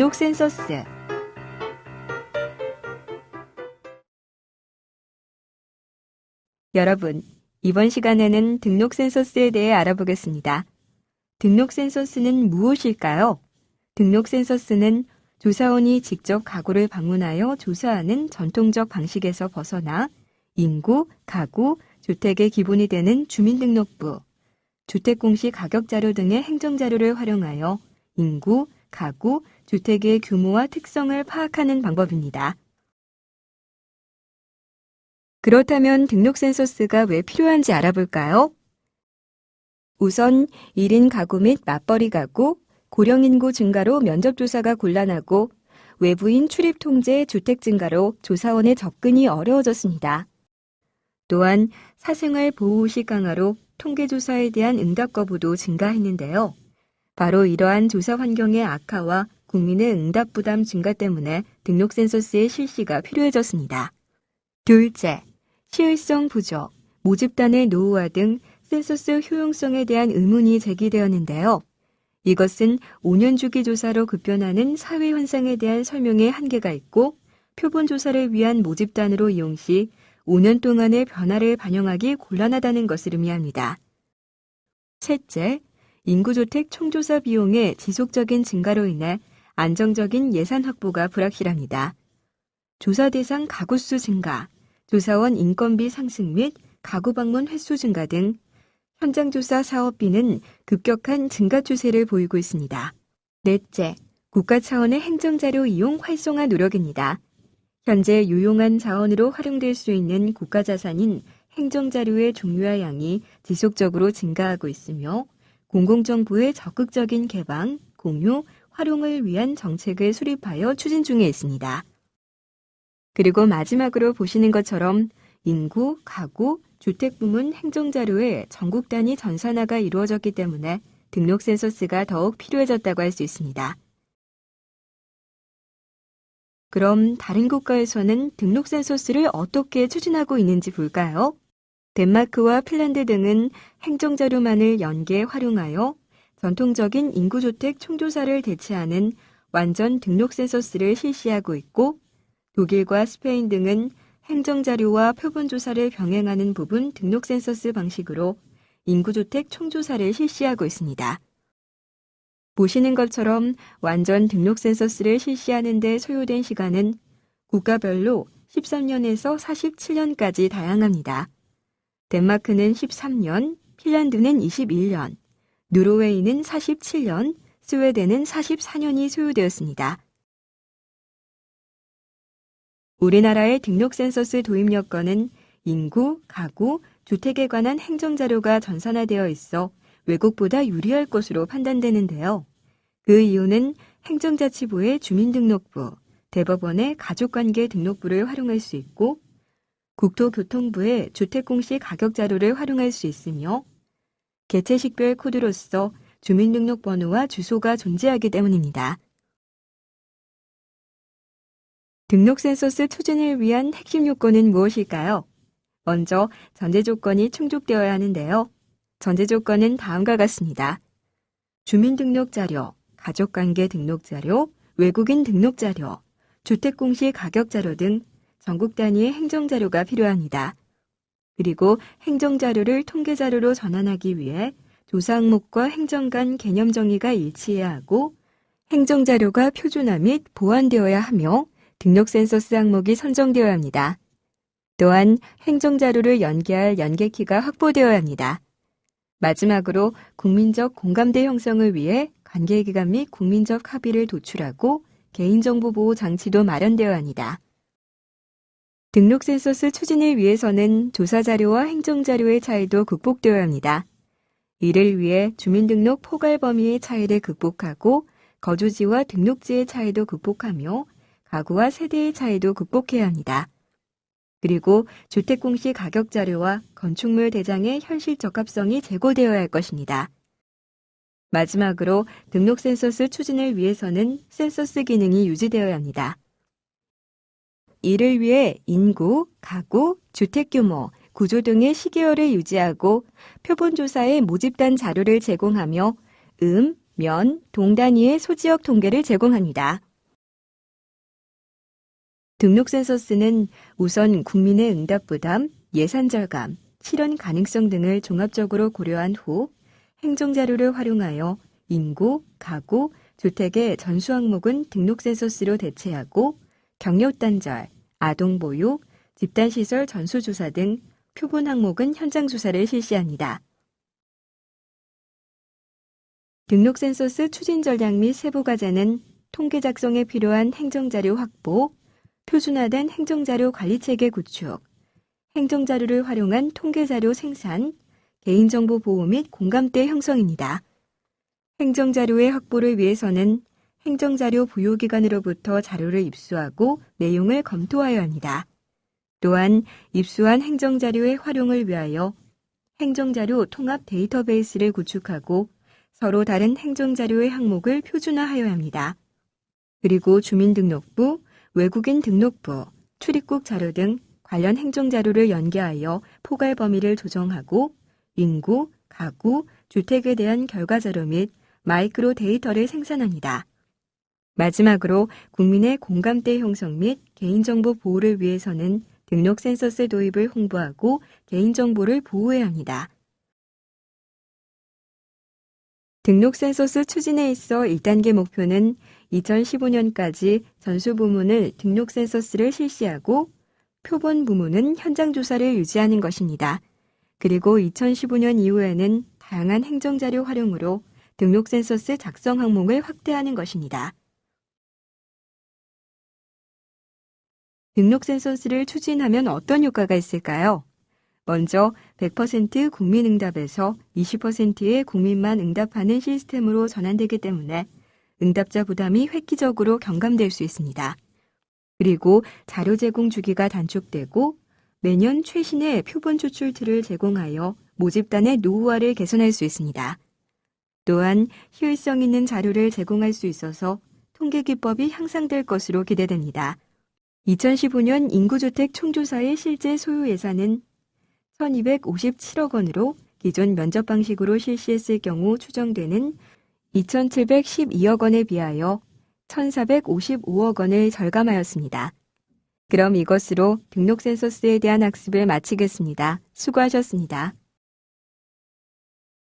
등록 센서스. 여러분, 이번 시간에는 등록 센서스에 대해 알아보겠습니다. 등록 센서스는 무엇일까요? 등록 센서스는 조사원이 직접 가구를 방문하여 조사하는 전통적 방식에서 벗어나 인구, 가구, 주택의 기본이 되는 주민등록부, 주택공시 가격자료 등의 행정자료를 활용하여 인구, 가구, 주택의 규모와 특성을 파악하는 방법입니다. 그렇다면 등록 센서스가 왜 필요한지 알아볼까요? 우선 1인 가구 및 맞벌이 가구, 고령 인구 증가로 면접조사가 곤란하고 외부인 출입 통제 주택 증가로 조사원의 접근이 어려워졌습니다. 또한 사생활 보호의식 강화로 통계조사에 대한 응답 거부도 증가했는데요. 바로 이러한 조사 환경의 악화와 국민의 응답 부담 증가 때문에 등록 센서스의 실시가 필요해졌습니다. 둘째, 시의성 부족, 모집단의 노후화 등 센서스 효용성에 대한 의문이 제기되었는데요. 이것은 5년 주기 조사로 급변하는 사회 현상에 대한 설명에 한계가 있고 표본 조사를 위한 모집단으로 이용 시 5년 동안의 변화를 반영하기 곤란하다는 것을 의미합니다. 셋째, 인구주택 총조사 비용의 지속적인 증가로 인해 안정적인 예산 확보가 불확실합니다. 조사 대상 가구수 증가, 조사원 인건비 상승 및 가구 방문 횟수 증가 등 현장조사 사업비는 급격한 증가 추세를 보이고 있습니다. 넷째, 국가 차원의 행정자료 이용 활성화 노력입니다. 현재 유용한 자원으로 활용될 수 있는 국가 자산인 행정자료의 종류와 양이 지속적으로 증가하고 있으며 공공정보의 적극적인 개방, 공유, 활용을 위한 정책을 수립하여 추진 중에 있습니다. 그리고 마지막으로 보시는 것처럼 인구, 가구, 주택 부문 행정자료의 전국 단위 전산화가 이루어졌기 때문에 등록 센서스가 더욱 필요해졌다고 할 수 있습니다. 그럼 다른 국가에서는 등록 센서스를 어떻게 추진하고 있는지 볼까요? 덴마크와 핀란드 등은 행정자료만을 연계 활용하여 전통적인 인구주택 총조사를 대체하는 완전 등록 센서스를 실시하고 있고 독일과 스페인 등은 행정자료와 표본조사를 병행하는 부분 등록 센서스 방식으로 인구주택 총조사를 실시하고 있습니다. 보시는 것처럼 완전 등록 센서스를 실시하는 데 소요된 시간은 국가별로 13년에서 47년까지 다양합니다. 덴마크는 13년, 핀란드는 21년, 노르웨이는 47년, 스웨덴은 44년이 소요되었습니다. 우리나라의 등록 센서스 도입 여건은 인구, 가구, 주택에 관한 행정자료가 전산화되어 있어 외국보다 유리할 것으로 판단되는데요. 그 이유는 행정자치부의 주민등록부, 대법원의 가족관계 등록부를 활용할 수 있고 국토교통부의 주택공시 가격자료를 활용할 수 있으며 개체식별 코드로서 주민등록번호와 주소가 존재하기 때문입니다. 등록 센서스 추진을 위한 핵심 요건은 무엇일까요? 먼저 전제 조건이 충족되어야 하는데요. 전제 조건은 다음과 같습니다. 주민등록자료, 가족관계 등록자료, 외국인 등록자료, 주택공시 가격자료 등 전국 단위의 행정자료가 필요합니다. 그리고 행정자료를 통계자료로 전환하기 위해 조사 항목과 행정 간 개념 정의가 일치해야 하고 행정자료가 표준화 및 보완되어야 하며 등록 센서스 항목이 선정되어야 합니다. 또한 행정자료를 연계할 연계키가 확보되어야 합니다. 마지막으로 국민적 공감대 형성을 위해 관계기관 및 국민적 합의를 도출하고 개인정보 보호 장치도 마련되어야 합니다. 등록 센서스 추진을 위해서는 조사자료와 행정자료의 차이도 극복되어야 합니다. 이를 위해 주민등록 포괄 범위의 차이를 극복하고 거주지와 등록지의 차이도 극복하며 가구와 세대의 차이도 극복해야 합니다. 그리고 주택공시 가격자료와 건축물 대장의 현실 적합성이 제고되어야 할 것입니다. 마지막으로 등록 센서스 추진을 위해서는 센서스 기능이 유지되어야 합니다. 이를 위해 인구, 가구, 주택 규모, 구조 등의 시계열을 유지하고 표본조사의 모집단 자료를 제공하며 면, 동 단위의 소지역 통계를 제공합니다. 등록 센서스는 우선 국민의 응답 부담, 예산 절감, 실현 가능성 등을 종합적으로 고려한 후 행정자료를 활용하여 인구, 가구, 주택의 전수 항목은 등록 센서스로 대체하고 경력 단절, 아동 보육, 집단시설 전수조사 등 표본 항목은 현장 조사를 실시합니다. 등록 센서스 추진 전략 및 세부 과제는 통계 작성에 필요한 행정자료 확보, 표준화된 행정자료 관리체계 구축, 행정자료를 활용한 통계자료 생산, 개인정보 보호 및 공감대 형성입니다. 행정자료의 확보를 위해서는 행정자료 보유기관으로부터 자료를 입수하고 내용을 검토하여야 합니다. 또한 입수한 행정자료의 활용을 위하여 행정자료 통합 데이터베이스를 구축하고 서로 다른 행정자료의 항목을 표준화하여야 합니다. 그리고 주민등록부, 외국인 등록부, 출입국 자료 등 관련 행정자료를 연계하여 포괄 범위를 조정하고 인구, 가구, 주택에 대한 결과자료 및 마이크로 데이터를 생산합니다. 마지막으로 국민의 공감대 형성 및 개인정보 보호를 위해서는 등록 센서스 도입을 홍보하고 개인정보를 보호해야 합니다. 등록 센서스 추진에 있어 1단계 목표는 2015년까지 전수 부문을 등록 센서스를 실시하고 표본 부문은 현장 조사를 유지하는 것입니다. 그리고 2015년 이후에는 다양한 행정자료 활용으로 등록 센서스 작성 항목을 확대하는 것입니다. 등록 센서스를 추진하면 어떤 효과가 있을까요? 먼저 100% 국민 응답에서 20%의 국민만 응답하는 시스템으로 전환되기 때문에 응답자 부담이 획기적으로 경감될 수 있습니다. 그리고 자료 제공 주기가 단축되고 매년 최신의 표본 추출 툴을 제공하여 모집단의 노후화를 개선할 수 있습니다. 또한 효율성 있는 자료를 제공할 수 있어서 통계 기법이 향상될 것으로 기대됩니다. 2015년 인구주택 총조사의 실제 소요 예산은 1,257억 원으로 기존 면접 방식으로 실시했을 경우 추정되는 2,712억 원에 비하여 1,455억 원을 절감하였습니다. 그럼 이것으로 등록 센서스에 대한 학습을 마치겠습니다. 수고하셨습니다.